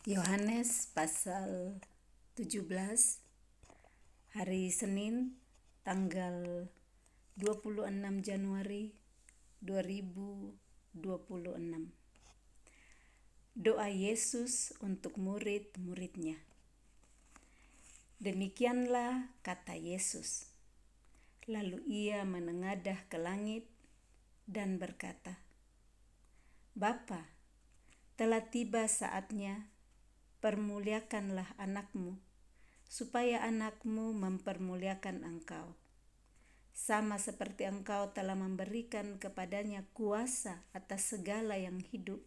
Yohanes pasal 17, hari Senin, tanggal 26 Januari 2026. Doa Yesus untuk murid-muridnya. Demikianlah kata Yesus. Lalu ia menengadah ke langit dan berkata, Bapa, telah tiba saatnya, permuliakanlah anakmu, supaya anakmu mempermuliakan engkau. Sama seperti engkau telah memberikan kepadanya kuasa atas segala yang hidup,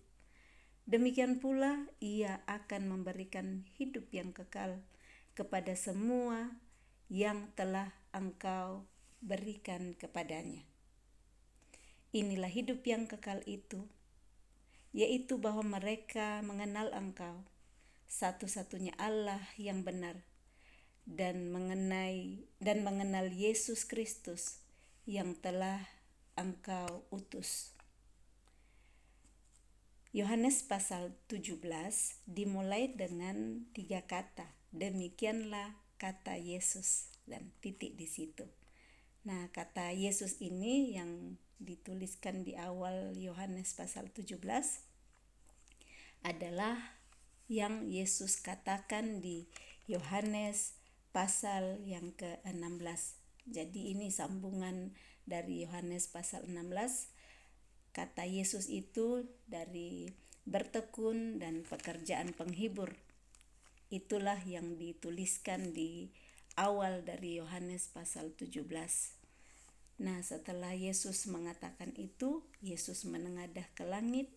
demikian pula ia akan memberikan hidup yang kekal kepada semua yang telah engkau berikan kepadanya. Inilah hidup yang kekal itu, yaitu bahwa mereka mengenal engkau, satu-satunya Allah yang benar, dan mengenal Yesus Kristus yang telah engkau utus. Yohanes pasal 17 dimulai dengan 3 kata. Demikianlah kata Yesus, dan titik di situ. Nah, kata Yesus ini yang dituliskan di awal Yohanes pasal 17 adalah yang Yesus katakan di Yohanes pasal yang ke-16. Jadi ini sambungan dari Yohanes pasal 16. Kata Yesus itu dari bertekun dan pekerjaan penghibur. Itulah yang dituliskan di awal dari Yohanes pasal 17. Nah, setelah Yesus mengatakan itu, Yesus menengadah ke langit.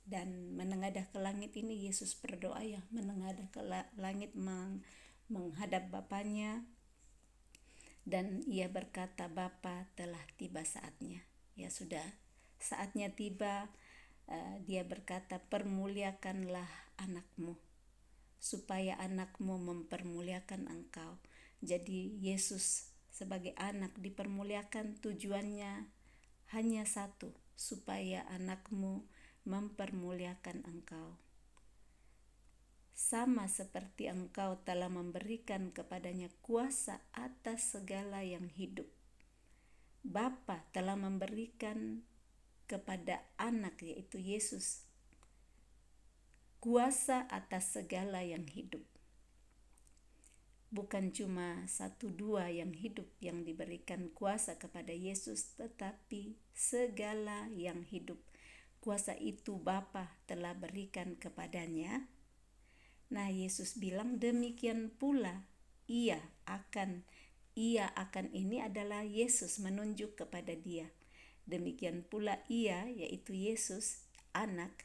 Dan menengadah ke langit ini Yesus berdoa ya, menengadah ke langit menghadap Bapanya, dan ia berkata, Bapa, telah tiba saatnya. Ya sudah, saatnya tiba. Dia berkata, permuliakanlah anakmu, supaya anakmu mempermuliakan engkau. Jadi Yesus sebagai anak dipermuliakan, tujuannya hanya satu, supaya anakmu mempermuliakan engkau. Sama seperti engkau telah memberikan kepadanya kuasa atas segala yang hidup. Bapa telah memberikan kepada anak, yaitu Yesus, kuasa atas segala yang hidup. Bukan cuma 1-2 yang hidup yang diberikan kuasa kepada Yesus, tetapi segala yang hidup. Kuasa itu Bapa telah berikan kepadanya. Nah, Yesus bilang demikian pula ia akan ini adalah Yesus menunjuk kepada dia. Demikian pula ia, yaitu Yesus, anak,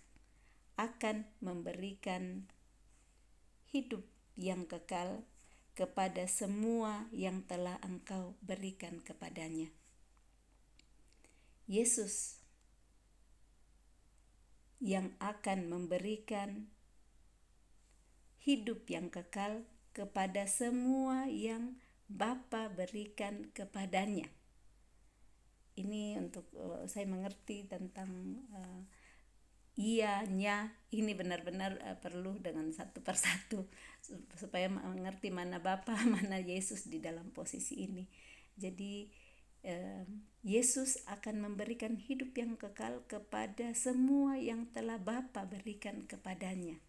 akan memberikan hidup yang kekal kepada semua yang telah engkau berikan kepadanya. Yesus yang akan memberikan hidup yang kekal kepada semua yang Bapa berikan kepadanya. Ini untuk saya mengerti tentang ianya, ini benar-benar perlu dengan satu persatu supaya mengerti mana Bapa, mana Yesus di dalam posisi ini. Jadi Yesus akan memberikan hidup yang kekal kepada semua yang telah Bapa berikan kepadanya.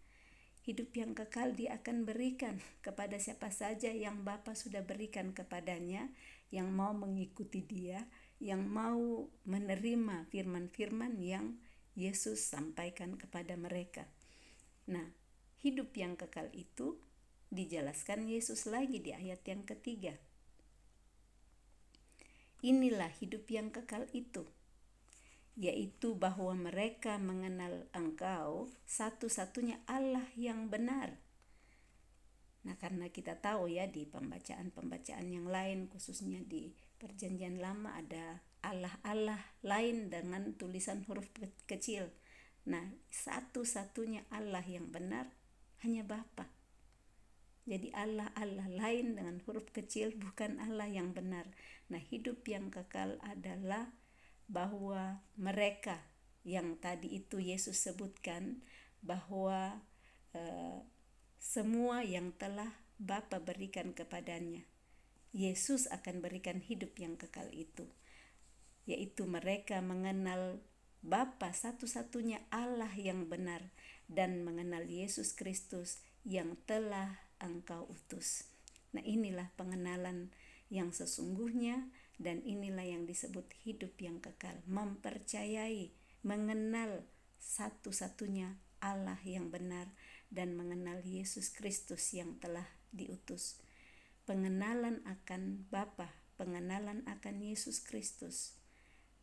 Hidup yang kekal dia akan berikan kepada siapa saja yang Bapa sudah berikan kepadanya, yang mau mengikuti dia, yang mau menerima firman-firman yang Yesus sampaikan kepada mereka. Nah, hidup yang kekal itu dijelaskan Yesus lagi di ayat yang ketiga. Inilah hidup yang kekal itu, yaitu bahwa mereka mengenal engkau, satu-satunya Allah yang benar. Nah, karena kita tahu ya di pembacaan-pembacaan yang lain, khususnya di Perjanjian Lama, ada Allah-Allah lain dengan tulisan huruf kecil. Nah, satu-satunya Allah yang benar hanya Bapa. Jadi Allah-Allah lain dengan huruf kecil bukan Allah yang benar. Nah, hidup yang kekal adalah bahwa mereka yang tadi itu Yesus sebutkan, bahwa semua yang telah Bapa berikan kepadanya. Yesus akan berikan hidup yang kekal itu, yaitu mereka mengenal Bapa satu-satunya Allah yang benar dan mengenal Yesus Kristus yang telah Engkau utus. Nah, inilah pengenalan yang sesungguhnya, dan inilah yang disebut hidup yang kekal. Mempercayai, mengenal satu-satunya Allah yang benar dan mengenal Yesus Kristus yang telah diutus. Pengenalan akan Bapa, pengenalan akan Yesus Kristus,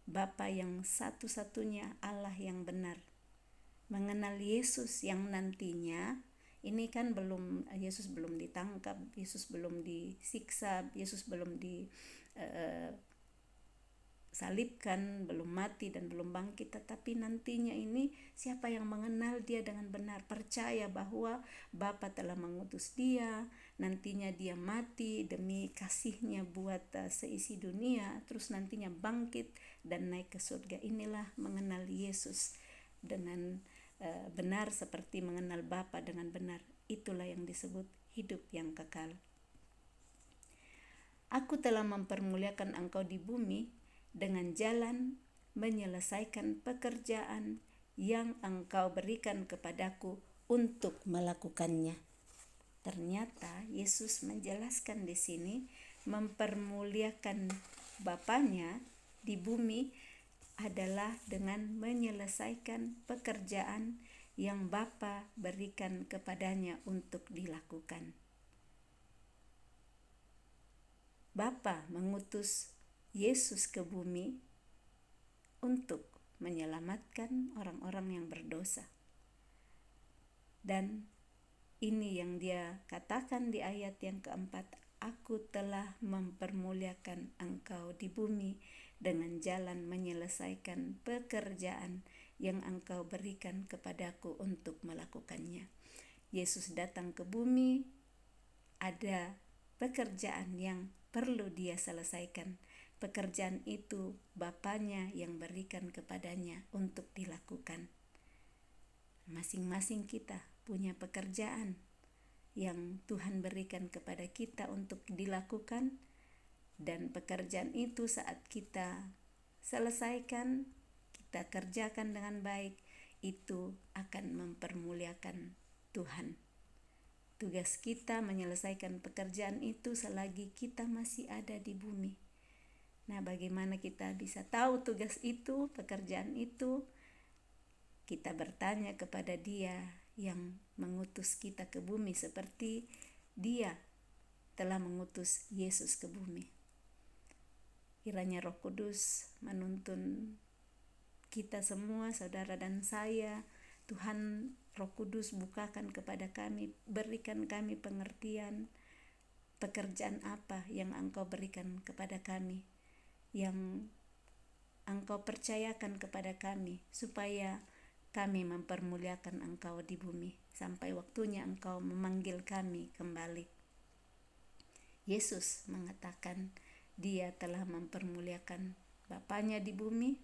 Bapa yang satu-satunya Allah yang benar. Mengenal Yesus yang nantinya, ini kan Yesus belum ditangkap, Yesus belum disiksa, Yesus belum disalibkan, belum mati dan belum bangkit. Tetapi nantinya ini siapa yang mengenal dia dengan benar, percaya bahwa Bapa telah mengutus dia, nantinya dia mati demi kasihnya buat seisi dunia, terus nantinya bangkit dan naik ke surga. Inilah mengenal Yesus dengan benar, seperti mengenal Bapa dengan benar. Itulah yang disebut hidup yang kekal. Aku telah mempermuliakan engkau di bumi dengan jalan menyelesaikan pekerjaan yang engkau berikan kepadaku untuk melakukannya. Ternyata Yesus menjelaskan di sini mempermuliakan Bapanya di bumi adalah dengan menyelesaikan pekerjaan yang Bapa berikan kepadanya untuk dilakukan. Bapa mengutus Yesus ke bumi untuk menyelamatkan orang-orang yang berdosa. Dan ini yang dia katakan di ayat yang keempat, aku telah mempermuliakan engkau di bumi dengan jalan menyelesaikan pekerjaan yang engkau berikan kepadaku untuk melakukannya. Yesus datang ke bumi, ada pekerjaan yang perlu dia selesaikan. Pekerjaan itu Bapanya yang berikan kepadanya untuk dilakukan. Masing-masing kita punya pekerjaan yang Tuhan berikan kepada kita untuk dilakukan, dan pekerjaan itu saat kita selesaikan, kita kerjakan dengan baik, itu akan mempermuliakan Tuhan. Tugas kita menyelesaikan pekerjaan itu selagi kita masih ada di bumi. Nah, bagaimana kita bisa tahu tugas itu, pekerjaan itu? Kita bertanya kepada Dia yang mengutus kita ke bumi, seperti Dia telah mengutus Yesus ke bumi. Kiranya Roh Kudus menuntun kita semua, saudara dan saya. Tuhan Roh Kudus bukakan kepada kami, berikan kami pengertian pekerjaan apa yang Engkau berikan kepada kami, yang Engkau percayakan kepada kami, supaya kami mempermuliakan Engkau di bumi sampai waktunya Engkau memanggil kami kembali. Yesus mengatakan Dia telah mempermuliakan Bapanya di bumi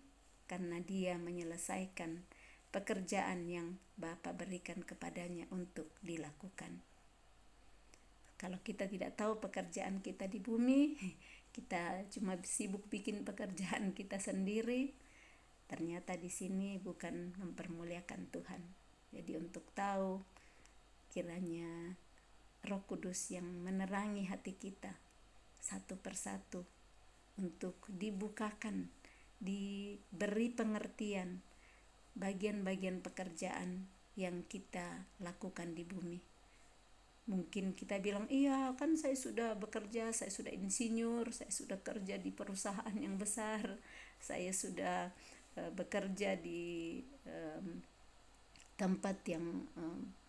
karena Dia menyelesaikan pekerjaan yang Bapa berikan kepadanya untuk dilakukan. Kalau kita tidak tahu pekerjaan kita di bumi, kita cuma sibuk bikin pekerjaan kita sendiri, ternyata di sini bukan mempermuliakan Tuhan. Jadi untuk tahu, kiranya Roh Kudus yang menerangi hati kita satu persatu untuk dibukakan, diberi pengertian bagian-bagian pekerjaan yang kita lakukan di bumi. Mungkin kita bilang, iya kan saya sudah bekerja, saya sudah insinyur, saya sudah kerja di perusahaan yang besar, saya sudah bekerja di tempat yang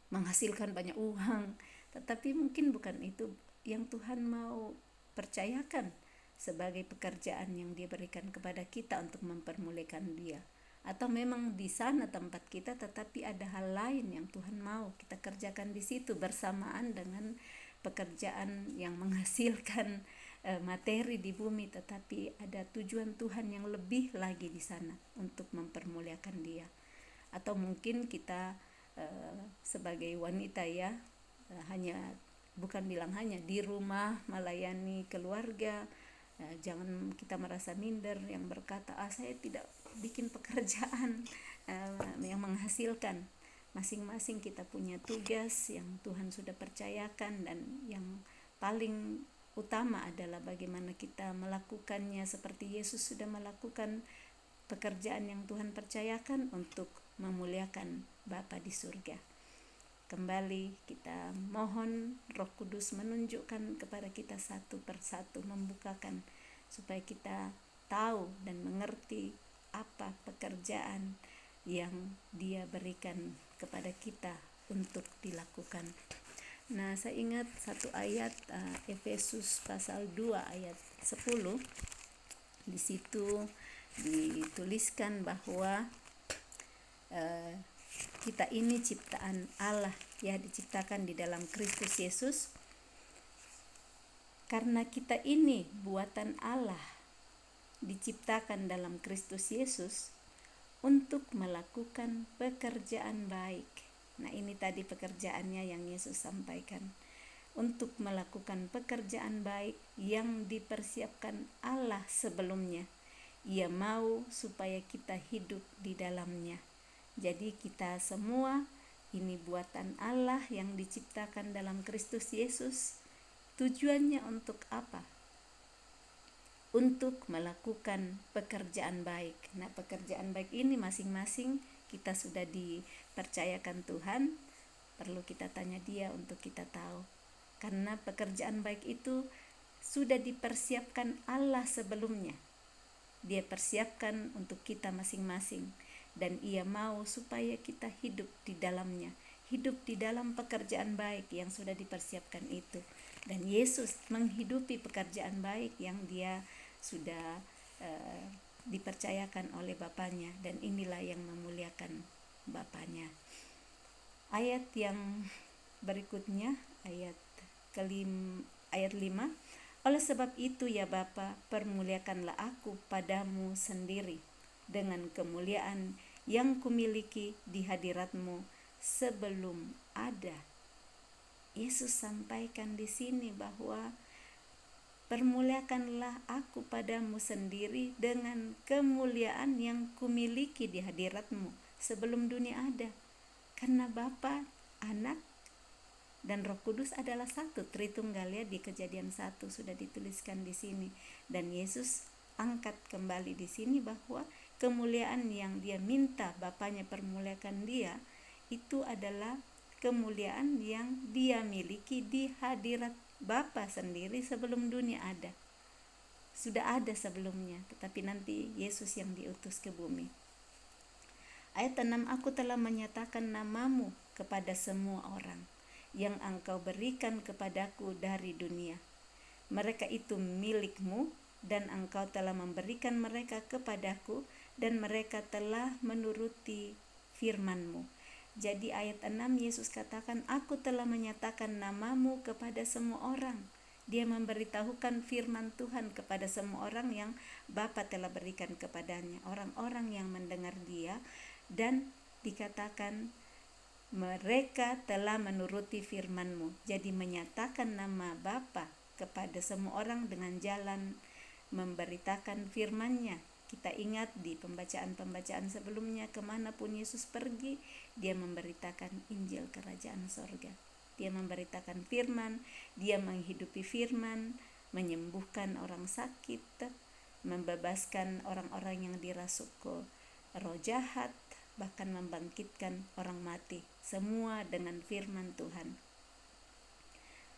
menghasilkan banyak uang. Tetapi mungkin bukan itu yang Tuhan mau percayakan sebagai pekerjaan yang Dia berikan kepada kita untuk mempermuliakan Dia. Atau memang di sana tempat kita, tetapi ada hal lain yang Tuhan mau kita kerjakan di situ bersamaan dengan pekerjaan yang menghasilkan materi di bumi, tetapi ada tujuan Tuhan yang lebih lagi di sana untuk mempermuliakan Dia. Atau mungkin kita sebagai wanita ya, hanya bukan bilang hanya di rumah melayani keluarga. Jangan kita merasa minder yang berkata saya tidak bikin pekerjaan yang menghasilkan. Masing-masing kita punya tugas yang Tuhan sudah percayakan, dan yang paling utama adalah bagaimana kita melakukannya seperti Yesus sudah melakukan pekerjaan yang Tuhan percayakan untuk memuliakan Bapa di surga. Kembali kita mohon Roh Kudus menunjukkan kepada kita satu persatu, membukakan supaya kita tahu dan mengerti apa pekerjaan yang Dia berikan kepada kita untuk dilakukan. Nah, saya ingat satu ayat Efesus pasal 2 ayat 10. Di situ dituliskan bahwa kita ini ciptaan Allah, ya, diciptakan di dalam Kristus Yesus. Karena kita ini buatan Allah, diciptakan dalam Kristus Yesus untuk melakukan pekerjaan baik. Nah, ini tadi pekerjaannya yang Yesus sampaikan. Untuk melakukan pekerjaan baik yang dipersiapkan Allah sebelumnya. Ia mau supaya kita hidup di dalamnya. Jadi kita semua ini buatan Allah yang diciptakan dalam Kristus Yesus. Tujuannya untuk apa? Untuk melakukan pekerjaan baik. Nah, pekerjaan baik ini masing-masing kita sudah dipercayakan Tuhan. Perlu kita tanya Dia untuk kita tahu. Karena pekerjaan baik itu sudah dipersiapkan Allah sebelumnya. Dia persiapkan untuk kita masing-masing. Dan Ia mau supaya kita hidup di dalamnya, hidup di dalam pekerjaan baik yang sudah dipersiapkan itu. Dan Yesus menghidupi pekerjaan baik yang Dia sudah dipercayakan oleh Bapanya, dan inilah yang memuliakan Bapanya. Ayat yang berikutnya, ayat 5. Oleh sebab itu ya Bapa, permuliakanlah aku padamu sendiri dengan kemuliaan yang kumiliki di hadirat-Mu sebelum ada. Yesus sampaikan di sini bahwa permuliakanlah aku padamu sendiri dengan kemuliaan yang kumiliki di hadirat-Mu sebelum dunia ada. Karena Bapa, Anak, dan Roh Kudus adalah satu, Tritunggal, ya, di Kejadian 1 sudah dituliskan di sini. Dan Yesus angkat kembali di sini bahwa kemuliaan yang Dia minta Bapanya permuliakan Dia itu adalah kemuliaan yang Dia miliki di hadirat Bapa sendiri sebelum dunia ada. Sudah ada sebelumnya, tetapi nanti Yesus yang diutus ke bumi. Ayat 6, aku telah menyatakan namamu kepada semua orang yang engkau berikan kepadaku dari dunia. Mereka itu milikmu, dan engkau telah memberikan mereka kepadaku, dan mereka telah menuruti firman-Mu. Jadi ayat 6 Yesus katakan, aku telah menyatakan namamu kepada semua orang. Dia memberitahukan firman Tuhan kepada semua orang yang Bapa telah berikan kepadanya, orang-orang yang mendengar Dia. Dan dikatakan mereka telah menuruti firman-Mu. Jadi menyatakan nama Bapa kepada semua orang dengan jalan memberitakan firman-Nya. Kita ingat di pembacaan-pembacaan sebelumnya, kemanapun Yesus pergi, Dia memberitakan Injil Kerajaan Sorga. Dia memberitakan firman, Dia menghidupi firman, menyembuhkan orang sakit, membebaskan orang-orang yang dirasuk ke roh jahat, bahkan membangkitkan orang mati. Semua dengan firman Tuhan.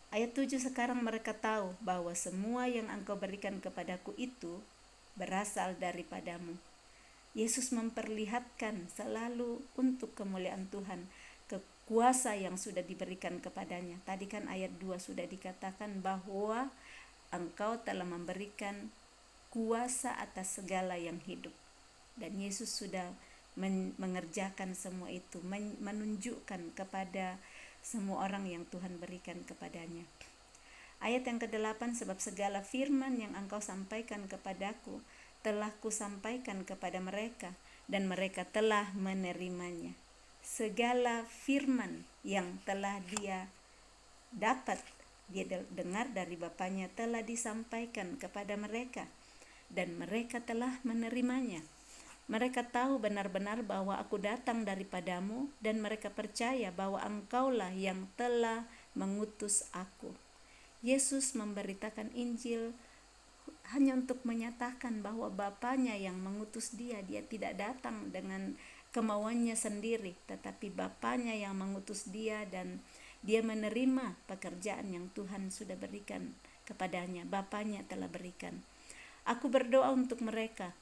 Ayat 7, sekarang mereka tahu bahwa semua yang engkau berikan kepadaku itu berasal daripadamu. Yesus memperlihatkan selalu untuk kemuliaan Tuhan, kuasa yang sudah diberikan kepadanya. Tadi kan ayat 2 sudah dikatakan bahwa engkau telah memberikan kuasa atas segala yang hidup. Dan Yesus sudah mengerjakan semua itu, menunjukkan kepada semua orang yang Tuhan berikan kepadanya. Ayat yang ke-8, sebab segala firman yang engkau sampaikan kepadaku telah kusampaikan kepada mereka, dan mereka telah menerimanya. Segala firman yang telah Dia dapat dia dengar dari Bapanya telah disampaikan kepada mereka, dan mereka telah menerimanya. Mereka tahu benar-benar bahwa aku datang daripadamu, dan mereka percaya bahwa engkaulah yang telah mengutus aku. Yesus memberitakan Injil hanya untuk menyatakan bahwa Bapanya yang mengutus dia. Dia tidak datang dengan kemauannya sendiri, tetapi Bapanya yang mengutus dia, dan dia menerima pekerjaan yang Tuhan sudah berikan kepadanya. Bapanya telah berikan. Aku berdoa untuk mereka.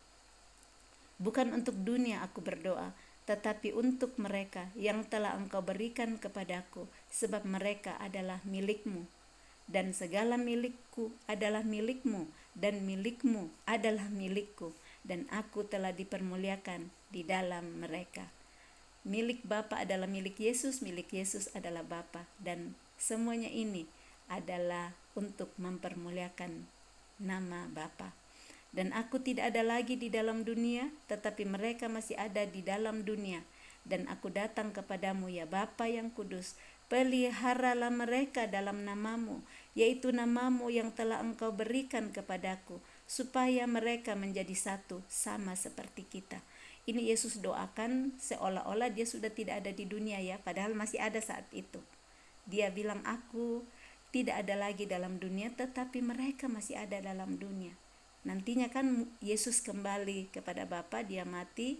Bukan untuk dunia aku berdoa, tetapi untuk mereka yang telah engkau berikan kepadaku, sebab mereka adalah milikmu. Dan segala milikku adalah milikmu, dan milikmu adalah milikku, dan aku telah dipermuliakan di dalam mereka. Milik Bapa adalah milik Yesus adalah Bapa, dan semuanya ini adalah untuk mempermuliakan nama Bapa. Dan aku tidak ada lagi di dalam dunia, tetapi mereka masih ada di dalam dunia. Dan aku datang kepadamu, ya Bapa yang kudus, peliharalah mereka dalam namamu, yaitu namamu yang telah engkau berikan kepadaku, supaya mereka menjadi satu, sama seperti kita. Ini Yesus doakan seolah-olah dia sudah tidak ada di dunia ya, padahal masih ada saat itu. Dia bilang, aku tidak ada lagi dalam dunia, tetapi mereka masih ada dalam dunia. Nantinya kan Yesus kembali kepada Bapa, dia mati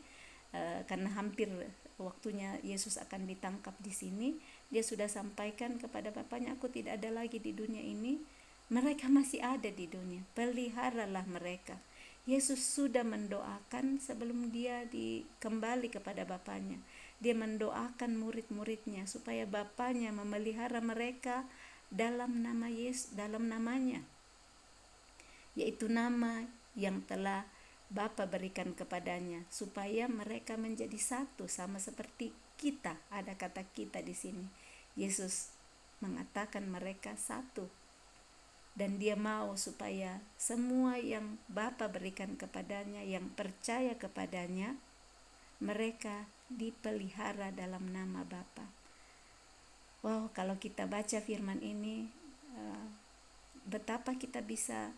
karena hampir waktunya Yesus akan ditangkap di sini. Dia sudah sampaikan kepada Bapanya, aku tidak ada lagi di dunia ini, mereka masih ada di dunia, peliharalah mereka. Yesus sudah mendoakan sebelum dia kembali kepada Bapanya. Dia mendoakan murid-muridnya supaya Bapanya memelihara mereka dalam nama Yesus, dalam namanya, yaitu nama yang telah Bapa berikan kepadanya, supaya mereka menjadi satu sama seperti kita. Ada kata kita di sini. Yesus mengatakan mereka satu, dan dia mau supaya semua yang Bapa berikan kepadanya, yang percaya kepadanya, mereka dipelihara dalam nama Bapa. Wow, kalau kita baca firman ini, betapa kita bisa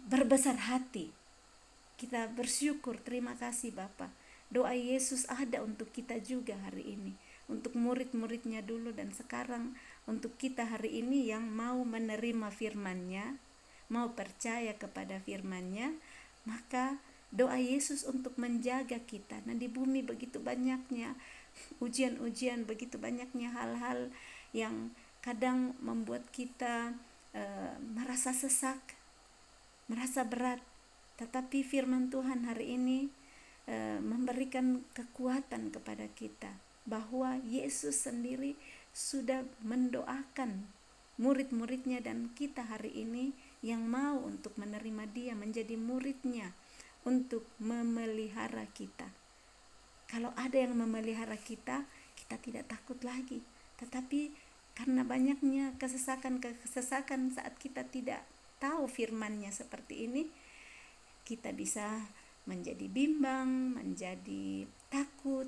berbesar hati. Kita bersyukur, terima kasih Bapa. Doa Yesus ada untuk kita juga hari ini, untuk murid-muridnya dulu dan sekarang untuk kita hari ini yang mau menerima firman-Nya, mau percaya kepada firman-Nya. Maka doa Yesus untuk menjaga kita. Nah, di bumi begitu banyaknya ujian-ujian, begitu banyaknya hal-hal yang kadang membuat kita merasa sesak, merasa berat. Tetapi firman Tuhan hari ini memberikan kekuatan kepada kita, bahwa Yesus sendiri sudah mendoakan murid-muridnya dan kita hari ini yang mau untuk menerima dia menjadi muridnya, untuk memelihara kita. Kalau ada yang memelihara kita, kita tidak takut lagi. Tetapi karena banyaknya kesesakan saat kita tidak tahu firman-Nya seperti ini, kita bisa menjadi bimbang, menjadi takut.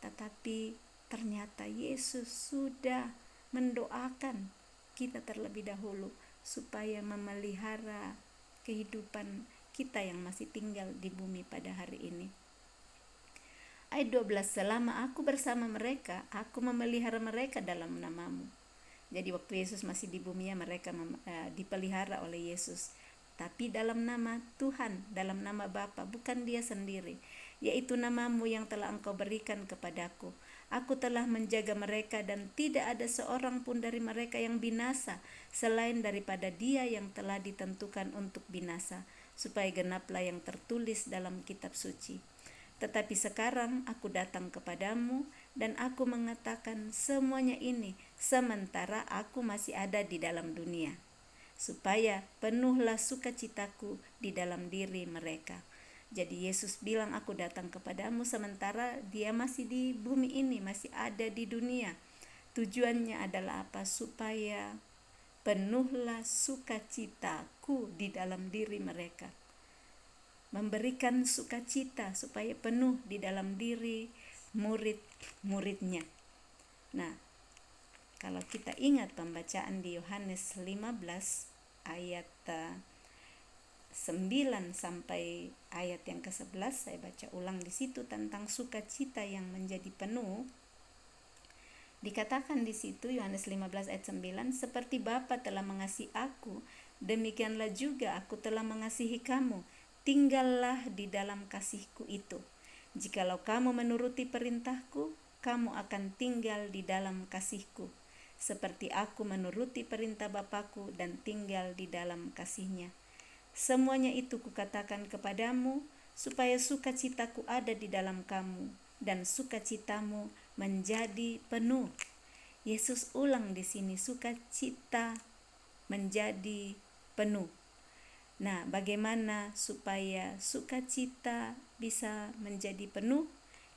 Tetapi ternyata Yesus sudah mendoakan kita terlebih dahulu supaya memelihara kehidupan kita yang masih tinggal di bumi pada hari ini. Ayat 12, selama aku bersama mereka, aku memelihara mereka dalam namamu. Jadi waktu Yesus masih di bumi, mereka dipelihara oleh Yesus, tapi dalam nama Tuhan, dalam nama Bapa, bukan dia sendiri, yaitu namamu yang telah engkau berikan kepadaku. Aku telah menjaga mereka, dan tidak ada seorang pun dari mereka yang binasa, selain daripada dia yang telah ditentukan untuk binasa, supaya genaplah yang tertulis dalam kitab suci. Tetapi sekarang aku datang kepadamu, dan aku mengatakan semuanya ini sementara aku masih ada di dalam dunia, supaya penuhlah sukacitaku di dalam diri mereka. Jadi Yesus bilang, aku datang kepadamu sementara dia masih di bumi ini, masih ada di dunia. Tujuannya adalah apa? Supaya penuhlah sukacitaku di dalam diri mereka. Memberikan sukacita supaya penuh di dalam diri murid-muridnya. Nah, Kalau kita ingat pembacaan di Yohanes 15 ayat 9 sampai ayat yang ke-11, saya baca ulang di situ tentang sukacita yang menjadi penuh. Dikatakan di situ Yohanes 15 ayat 9, seperti Bapa telah mengasihi aku, demikianlah juga aku telah mengasihi kamu. Tinggallah di dalam kasihku itu. Jikalau kamu menuruti perintahku, kamu akan tinggal di dalam kasihku, seperti aku menuruti perintah Bapakku dan tinggal di dalam kasihnya. Semuanya itu kukatakan kepadamu, supaya sukacitaku ada di dalam kamu, dan sukacitamu menjadi penuh. Yesus ulang di sini, sukacita menjadi penuh. Nah, bagaimana supaya sukacita bisa menjadi penuh?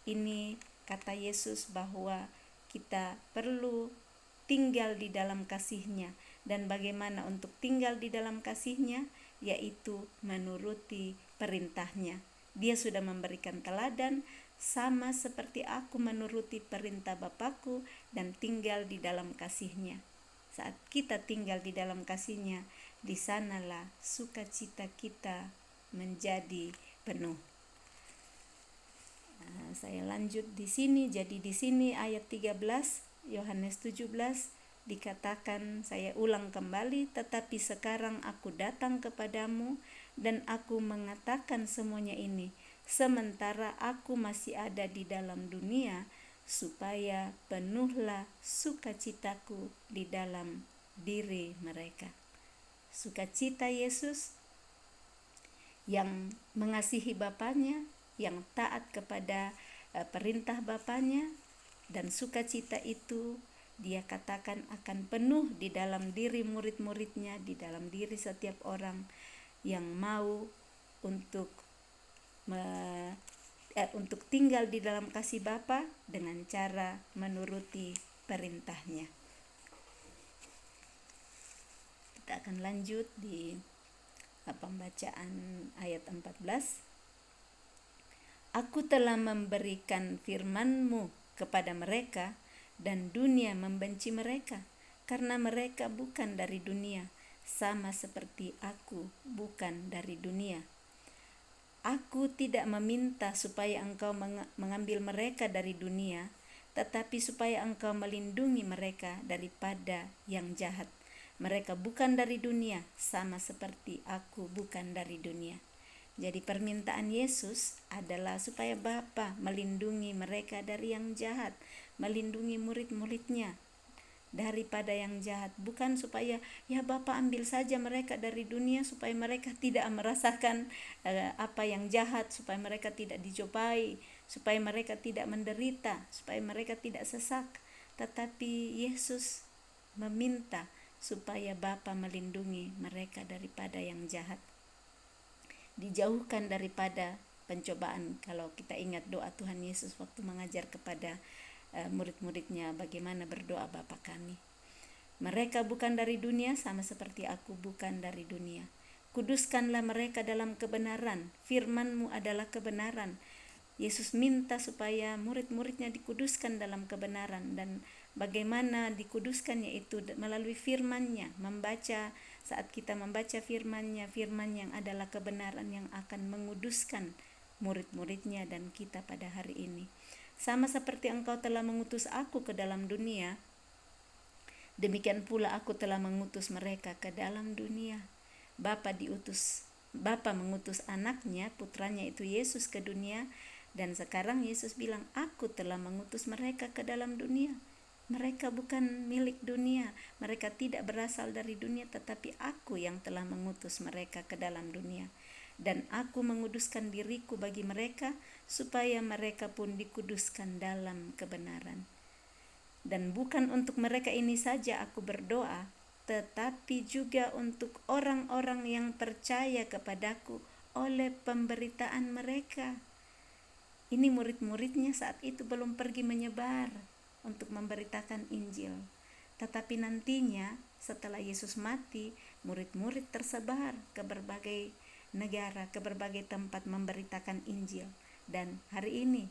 Ini kata Yesus bahwa kita perlu tinggal di dalam kasih-Nya. Dan bagaimana untuk tinggal di dalam kasih-Nya? Yaitu menuruti perintah-Nya. Dia sudah memberikan teladan, sama seperti aku menuruti perintah Bapakku dan tinggal di dalam kasih-Nya. Saat kita tinggal di dalam kasih-Nya, di sanalah sukacita kita menjadi penuh. Saya lanjut di sini. Jadi di sini ayat 13 Yohanes 17 dikatakan, saya ulang kembali, tetapi sekarang aku datang kepadamu dan aku mengatakan semuanya ini sementara aku masih ada di dalam dunia, supaya penuhlah sukacitaku di dalam diri mereka. Sukacita Yesus yang mengasihi Bapaknya, yang taat kepada perintah Bapaknya, dan sukacita itu dia katakan akan penuh di dalam diri murid-muridnya, di dalam diri setiap orang yang mau untuk tinggal di dalam kasih Bapa dengan cara menuruti perintahnya. Kita akan lanjut di pembacaan ayat 14. Aku telah memberikan firman-Mu kepada mereka, dan dunia membenci mereka, karena mereka bukan dari dunia, sama seperti aku bukan dari dunia. Aku tidak meminta supaya Engkau mengambil mereka dari dunia, tetapi supaya Engkau melindungi mereka daripada yang jahat. Mereka bukan dari dunia, sama seperti aku bukan dari dunia. Jadi permintaan Yesus adalah supaya Bapa melindungi mereka dari yang jahat, melindungi murid-muridnya daripada yang jahat. Bukan supaya ya Bapa ambil saja mereka dari dunia supaya mereka tidak merasakan apa yang jahat, supaya mereka tidak dijumpai, supaya mereka tidak menderita, supaya mereka tidak sesak. Tetapi Yesus meminta supaya Bapa melindungi mereka daripada yang jahat, dijauhkan daripada pencobaan. Kalau kita ingat doa Tuhan Yesus waktu mengajar kepada murid-muridnya bagaimana berdoa, Bapa kami. Mereka bukan dari dunia, sama seperti aku bukan dari dunia. Kuduskanlah mereka dalam kebenaran, firman-Mu adalah kebenaran. Yesus minta supaya murid-muridnya dikuduskan dalam kebenaran, dan bagaimana dikuduskannya itu melalui firman-Nya, membaca. Saat kita membaca firman-Nya, firman yang adalah kebenaran yang akan menguduskan murid-muridnya dan kita pada hari ini. Sama seperti Engkau telah mengutus aku ke dalam dunia, demikian pula aku telah mengutus mereka ke dalam dunia. Bapa mengutus anaknya, putranya itu Yesus ke dunia, dan sekarang Yesus bilang, aku telah mengutus mereka ke dalam dunia. Mereka bukan milik dunia, mereka tidak berasal dari dunia, tetapi aku yang telah mengutus mereka ke dalam dunia. Dan aku menguduskan diriku bagi mereka, supaya mereka pun dikuduskan dalam kebenaran. Dan bukan untuk mereka ini saja aku berdoa, tetapi juga untuk orang-orang yang percaya kepadaku oleh pemberitaan mereka. Ini murid-muridnya saat itu belum pergi menyebar untuk memberitakan Injil. Tetapi nantinya setelah Yesus mati, murid-murid tersebar ke berbagai negara, ke berbagai tempat memberitakan Injil. Dan hari ini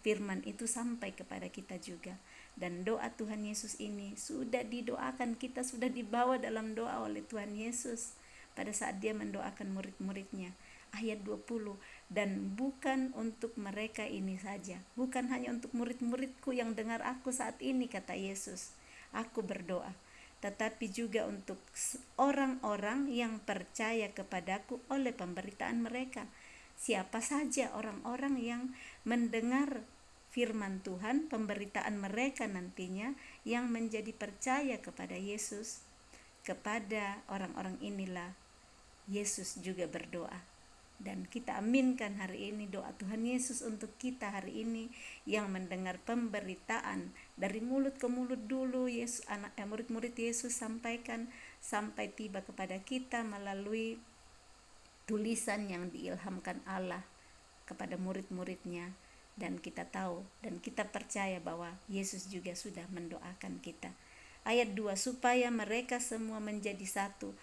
firman itu sampai kepada kita juga. Dan doa Tuhan Yesus ini sudah didoakan, kita sudah dibawa dalam doa oleh Tuhan Yesus pada saat dia mendoakan murid-muridnya. Ayat 20, dan bukan untuk mereka ini saja, bukan hanya untuk murid-muridku yang dengar aku saat ini, kata Yesus, aku berdoa, tetapi juga untuk orang-orang yang percaya kepadaku oleh pemberitaan mereka. Siapa saja orang-orang yang mendengar firman Tuhan, pemberitaan mereka nantinya yang menjadi percaya kepada Yesus, kepada orang-orang inilah Yesus juga berdoa. Dan kita aminkan hari ini doa Tuhan Yesus untuk kita hari ini yang mendengar pemberitaan dari mulut ke mulut dulu Yesus, murid-murid Yesus sampaikan sampai tiba kepada kita melalui tulisan yang diilhamkan Allah kepada murid-muridnya. Dan kita tahu dan kita percaya bahwa Yesus juga sudah mendoakan kita. Ayat 2, supaya mereka semua menjadi satu.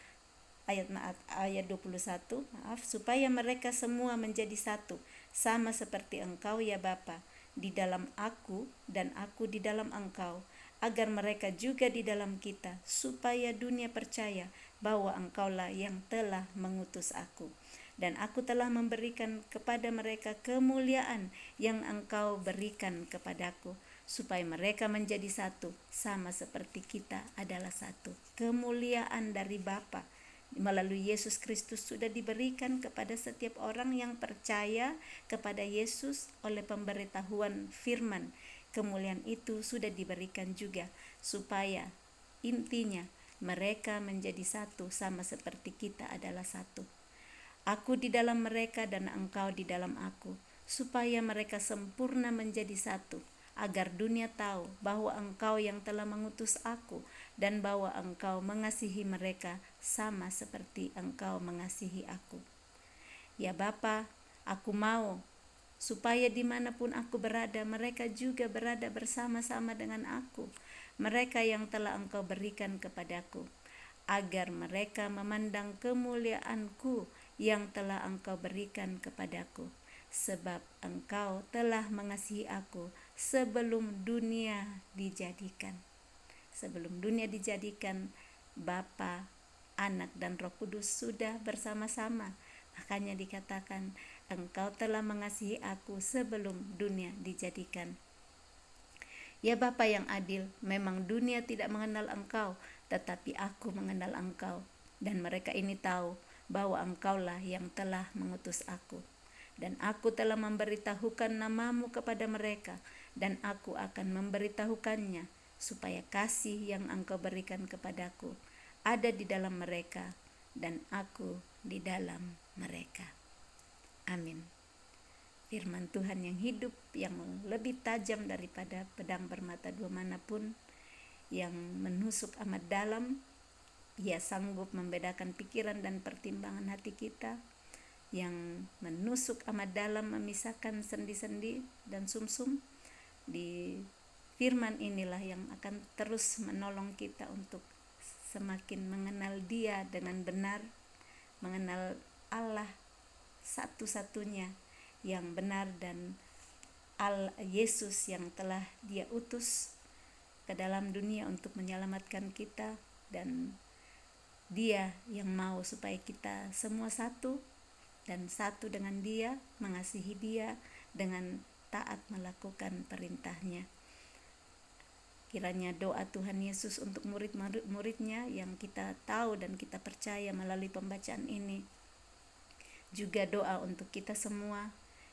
Ayat 21, supaya mereka semua menjadi satu, sama seperti Engkau ya Bapa, di dalam aku dan aku di dalam Engkau, agar mereka juga di dalam kita, supaya dunia percaya bahwa Engkaulah yang telah mengutus aku. Dan aku telah memberikan kepada mereka kemuliaan yang Engkau berikan kepadaku, supaya mereka menjadi satu, sama seperti kita adalah satu. Kemuliaan dari Bapa melalui Yesus Kristus sudah diberikan kepada setiap orang yang percaya kepada Yesus oleh pemberitahuan firman. Kemuliaan itu sudah diberikan juga supaya intinya mereka menjadi satu, sama seperti kita adalah satu. Aku di dalam mereka dan Engkau di dalam aku, supaya mereka sempurna menjadi satu, agar dunia tahu bahwa Engkau yang telah mengutus aku dan bahwa Engkau mengasihi mereka sama seperti Engkau mengasihi aku. Ya Bapa, aku mau supaya dimanapun aku berada, mereka juga berada bersama-sama dengan aku, mereka yang telah Engkau berikan kepadaku, agar mereka memandang kemuliaanku yang telah Engkau berikan kepadaku, sebab Engkau telah mengasihi aku sebelum dunia dijadikan. Sebelum dunia dijadikan, Bapa, Anak dan Roh Kudus sudah bersama-sama. Makanya dikatakan, Engkau telah mengasihi aku sebelum dunia dijadikan. Ya Bapa yang adil, memang dunia tidak mengenal Engkau, tetapi aku mengenal Engkau, dan mereka ini tahu bahwa Engkaulah yang telah mengutus aku. Dan aku telah memberitahukan namamu kepada mereka, dan aku akan memberitahukannya, supaya kasih yang Engkau berikan kepadaku ada di dalam mereka, dan aku di dalam mereka. Amin. Firman Tuhan yang hidup, yang lebih tajam daripada pedang bermata dua manapun, yang menusuk amat dalam. Ia sanggup membedakan pikiran dan pertimbangan hati kita, yang menusuk amat dalam, memisahkan sendi-sendi dan sumsum. Di firman inilah yang akan terus menolong kita untuk semakin mengenal Dia dengan benar, mengenal Allah satu-satunya yang benar, dan Yesus yang telah Dia utus ke dalam dunia untuk menyelamatkan kita, dan Dia yang mau supaya kita semua satu dan satu dengan Dia, mengasihi Dia dengan taat melakukan perintahnya. Kiranya doa Tuhan Yesus untuk murid-muridnya yang kita tahu dan kita percaya melalui pembacaan ini, juga doa untuk kita semua.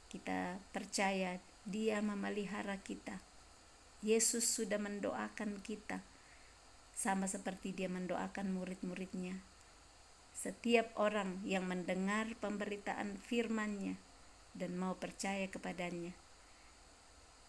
Kita percaya Dia memelihara kita. Yesus sudah mendoakan kita sama seperti Dia mendoakan murid-muridnya. Setiap orang yang mendengar pemberitaan firman-Nya dan mau percaya kepadanya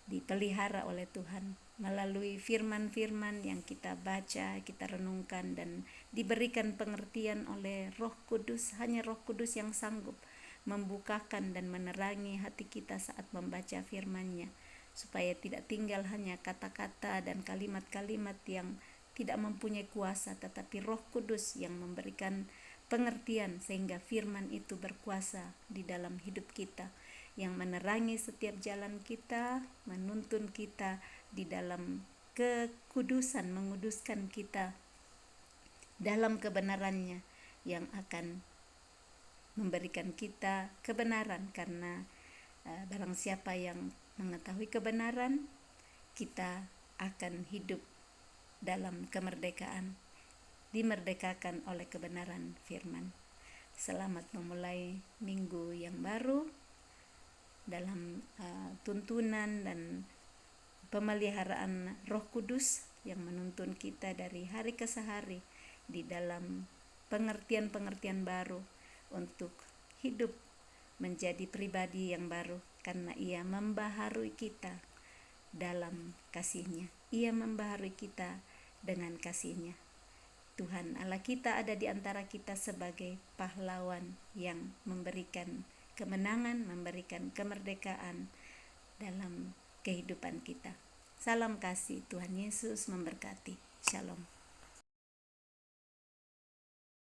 dipelihara oleh Tuhan melalui firman-firman yang kita baca, kita renungkan, dan diberikan pengertian oleh Roh Kudus. Hanya Roh Kudus yang sanggup membukakan dan menerangi hati kita saat membaca firman-Nya, supaya tidak tinggal hanya kata-kata dan kalimat-kalimat yang tidak mempunyai kuasa, tetapi Roh Kudus yang memberikan pengertian sehingga firman itu berkuasa di dalam hidup kita, yang menerangi setiap jalan kita, menuntun kita di dalam kekudusan, menguduskan kita dalam kebenarannya, yang akan memberikan kita kebenaran, karena barang siapa yang mengetahui kebenaran, kita akan hidup dalam kemerdekaan, dimerdekakan oleh kebenaran firman. Selamat memulai minggu yang baru dalam tuntunan dan pemeliharaan Roh Kudus yang menuntun kita dari hari ke hari di dalam pengertian-pengertian baru untuk hidup menjadi pribadi yang baru, karena Ia membaharui kita dalam kasih-Nya. Ia membaharui kita dengan kasih-Nya. Tuhan Allah kita ada di antara kita sebagai pahlawan yang memberikan kemenangan, memberikan kemerdekaan dalam kehidupan kita. Salam kasih, Tuhan Yesus memberkati. Shalom.